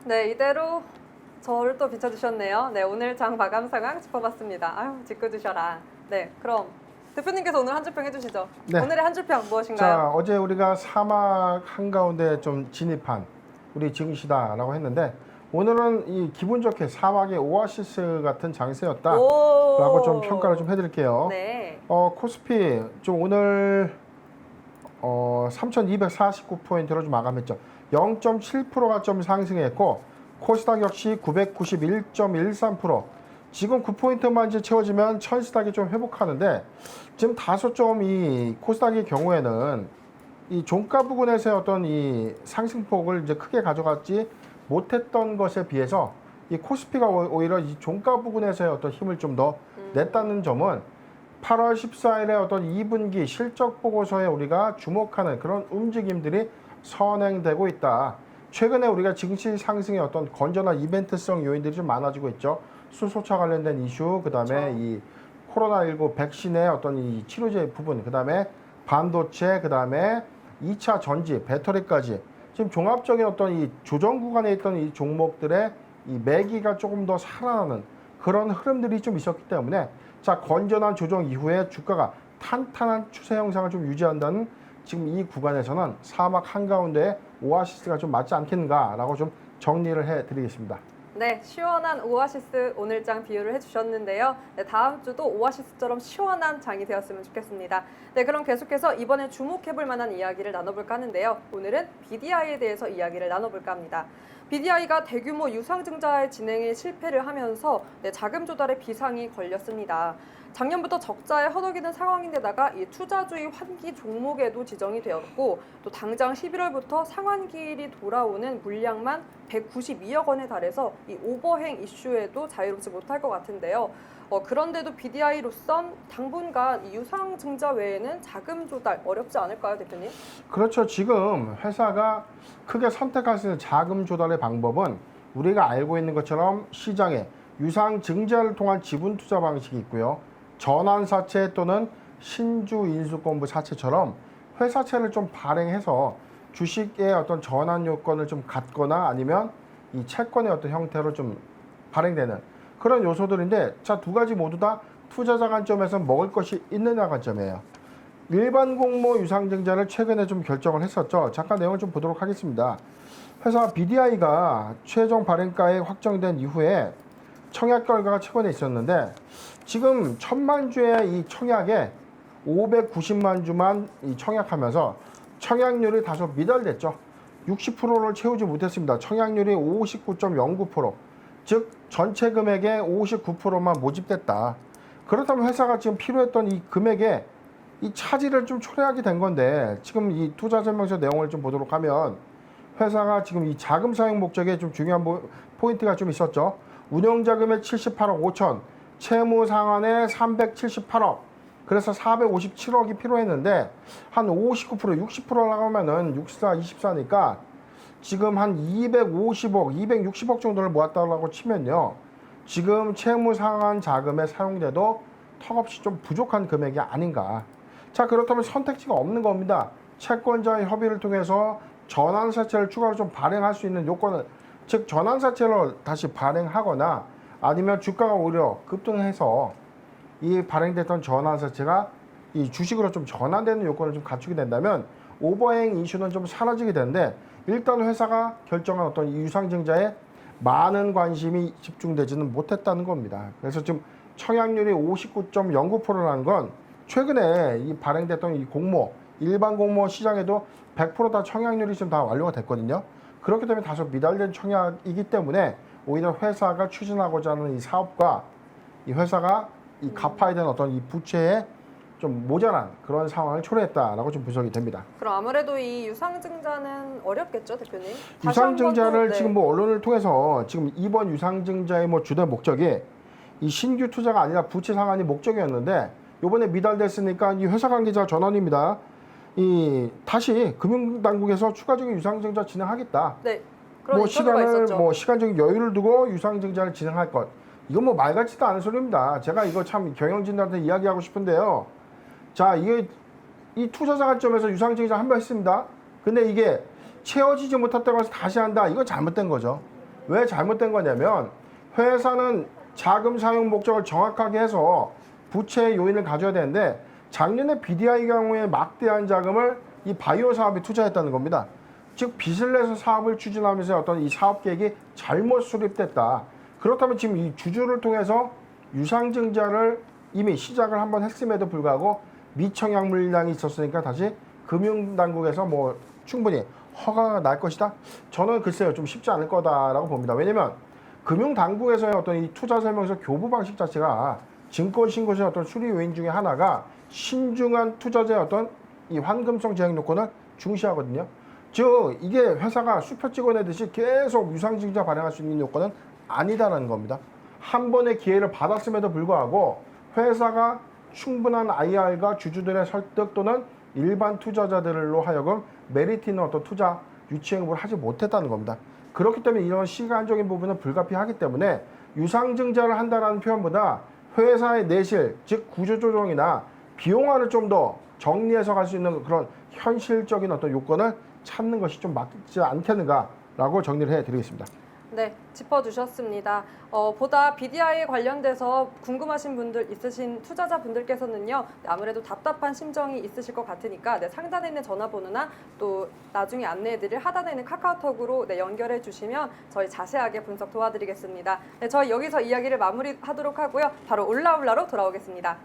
네, 이대로 저를 또 비춰주셨네요. 네, 오늘 장 마감 상황 짚어봤습니다. 아유, 짓궂으셔라. 네, 그럼 대표님께서 오늘 한 줄평 해주시죠. 네. 오늘의 한 줄평 무엇인가요? 자, 어제 우리가 사막 한가운데 좀 진입한 우리 증시다라고 했는데 오늘은 이 기분 좋게 사막의 오아시스 같은 장세였다라고 좀 평가를 좀 해드릴게요. 네. 코스피 좀 오늘 3,249포인트로 좀 마감했죠. 0.7%가 좀 상승했고 코스닥 역시 991.13%. 지금 9포인트만 이제 채워지면 천스닥이 좀 회복하는데 지금 다소 좀 이 코스닥의 경우에는 이 종가 부근에서의 어떤 이 상승폭을 이제 크게 가져갔지 못했던 것에 비해서 이 코스피가 오히려 이 종가 부근에서의 어떤 힘을 좀 더 냈다는 점은 8월 14일에 어떤 2분기 실적 보고서에 우리가 주목하는 그런 움직임들이 선행되고 있다. 최근에 우리가 증시 상승의 어떤 건전한 이벤트성 요인들이 좀 많아지고 있죠. 수소차 관련된 이슈, 그다음에 그렇죠. 이 코로나19 백신의 어떤 이 치료제 부분, 그다음에 반도체, 그다음에 2차 전지, 배터리까지 지금 종합적인 어떤 이 조정 구간에 있던 이 종목들의 이 매기가 조금 더 살아나는 그런 흐름들이 좀 있었기 때문에 자, 건전한 조정 이후에 주가가 탄탄한 추세 형상을 좀 유지한다는 지금 이 구간에서는 사막 한가운데 오아시스가 좀 맞지 않겠는가라고 좀 정리를 해드리겠습니다. 네, 시원한 오아시스 오늘장 비유를 해주셨는데요. 네, 다음 주도 오아시스처럼 시원한 장이 되었으면 좋겠습니다. 네, 그럼 계속해서 이번에 주목해볼 만한 이야기를 나눠볼까 하는데요. 오늘은 BDI에 대해서 이야기를 나눠볼까 합니다. BDI가 대규모 유상증자의 진행에 실패를 하면서 자금 조달에 비상이 걸렸습니다. 작년부터 적자에 허덕이는 상황인데다가 이 투자주의 환기 종목에도 지정이 되었고 또 당장 11월부터 상환기일이 돌아오는 물량만 192억 원에 달해서 이 오버행 이슈에도 자유롭지 못할 것 같은데요. 그런데도 BDI로선 당분간 이 유상증자 외에는 자금 조달 어렵지 않을까요, 대표님? 그렇죠. 지금 회사가 크게 선택할 수 있는 자금 조달의 방법은 우리가 알고 있는 것처럼 시장에 유상증자를 통한 지분 투자 방식이 있고요. 전환사채 또는 신주인수권부 사채처럼 회사채를 좀 발행해서 주식의 어떤 전환 요건을 좀 갖거나 아니면 이 채권의 어떤 형태로 좀 발행되는 그런 요소들인데 자, 두 가지 모두 다 투자자 관점에서 먹을 것이 있느냐 관점이에요. 일반 공모 유상증자를 최근에 좀 결정을 했었죠. 잠깐 내용을 좀 보도록 하겠습니다. 회사 BDI가 최종 발행가액 확정된 이후에 청약 결과가 최근에 있었는데 지금 1,000만 주의 이 청약에 590만 주만 이 청약하면서 청약률이 다소 미달됐죠. 60%를 채우지 못했습니다. 청약률이 59.09%, 즉 전체 금액의 59%만 모집됐다. 그렇다면 회사가 지금 필요했던 이 금액에 이 차질을 좀 초래하게 된 건데 지금 이 투자 설명서 내용을 좀 보도록 하면 회사가 지금 이 자금 사용 목적에 좀 중요한 포인트가 좀 있었죠. 운영자금의 78억 5천, 채무 상환에 378억, 그래서 457억이 필요했는데 한 59%, 60% 나가면은 64, 24니까 지금 한 250억, 260억 정도를 모았다고 치면요. 지금 채무 상환 자금에 사용돼도 턱없이 좀 부족한 금액이 아닌가. 자, 그렇다면 선택지가 없는 겁니다. 채권자의 협의를 통해서 전환사채를 추가로 좀 발행할 수 있는 요건을, 즉 전환사채를 다시 발행하거나 아니면 주가가 오히려 급등해서 이 발행됐던 전환사채가 이 주식으로 좀 전환되는 요건을 좀 갖추게 된다면 오버행 이슈는 좀 사라지게 되는데 일단 회사가 결정한 어떤 유상증자에 많은 관심이 집중되지는 못했다는 겁니다. 그래서 지금 청약률이 59.09%라는 건 최근에 이 발행됐던 이 공모, 일반 공모 시장에도 100% 다 청약률이 지금 다 완료가 됐거든요. 그렇기 때문에 다소 미달된 청약이기 때문에 오히려 회사가 추진하고자 하는 이 사업과 이 회사가 이 갚아야 되는 어떤 이 부채에 좀 모자란 그런 상황을 초래했다라고 좀 분석이 됩니다. 그럼 아무래도 이 유상증자는 어렵겠죠, 대표님? 유상증자를 지금 뭐 언론을 통해서 지금 이번 유상증자의 뭐 주된 목적이 이 신규 투자가 아니라 부채 상환이 목적이었는데 이번에 미달됐으니까 이 회사 관계자 전원입니다. 이 다시 금융당국에서 추가적인 유상증자 진행하겠다. 네. 그런 뭐 인터뷰가 시간을 있었죠. 뭐 시간적인 여유를 두고 유상증자를 진행할 것. 이건 뭐 말 같지도 않은 소리입니다. 제가 이거 참 경영진들한테 이야기하고 싶은데요. 자, 이게 이 투자자 관점에서 유상증자 한 번 했습니다. 근데 이게 채워지지 못했다고 해서 다시 한다. 이거 잘못된 거죠. 왜 잘못된 거냐면 회사는 자금 사용 목적을 정확하게 해서 부채의 요인을 가져야 되는데 작년에 BDI 경우에 막대한 자금을 이 바이오 사업에 투자했다는 겁니다. 즉 빚을 내서 사업을 추진하면서 어떤 이 사업 계획이 잘못 수립됐다. 그렇다면 지금 이 주주를 통해서 유상증자를 이미 시작을 한번 했음에도 불구하고 미청약 물량이 있었으니까 다시 금융당국에서 뭐 충분히 허가가 날 것이다? 저는 글쎄요, 좀 쉽지 않을 거다라고 봅니다. 왜냐면 금융당국에서의 어떤 이 투자 설명서 교부 방식 자체가 증권신고서의 어떤 수리 요인 중에 하나가 신중한 투자자의 어떤 이 환금성 제약 요건을 중시하거든요. 즉 이게 회사가 수표 찍어내듯이 계속 유상증자 발행할 수 있는 요건은 아니다라는 겁니다. 한 번의 기회를 받았음에도 불구하고 회사가 충분한 IR과 주주들의 설득 또는 일반 투자자들로 하여금 메리트 있는 어떤 투자 유치행업을 하지 못했다는 겁니다. 그렇기 때문에 이런 시간적인 부분은 불가피하기 때문에 유상증자를 한다는 표현보다 회사의 내실, 즉 구조조정이나 비용화를 좀 더 정리해서 갈 수 있는 그런 현실적인 어떤 요건을 찾는 것이 좀 맞지 않겠는가라고 정리를 해드리겠습니다. 네, 짚어주셨습니다. 보다 BDI에 관련돼서 궁금하신 분들 있으신 투자자분들께서는요, 아무래도 답답한 심정이 있으실 것 같으니까 상단에 있는 전화번호나 또 나중에 안내해드릴 하단에 있는 카카오톡으로 연결해 주시면 저희 자세하게 분석 도와드리겠습니다. 네, 저희 여기서 이야기를 마무리하도록 하고요. 바로 올라올라로 돌아오겠습니다.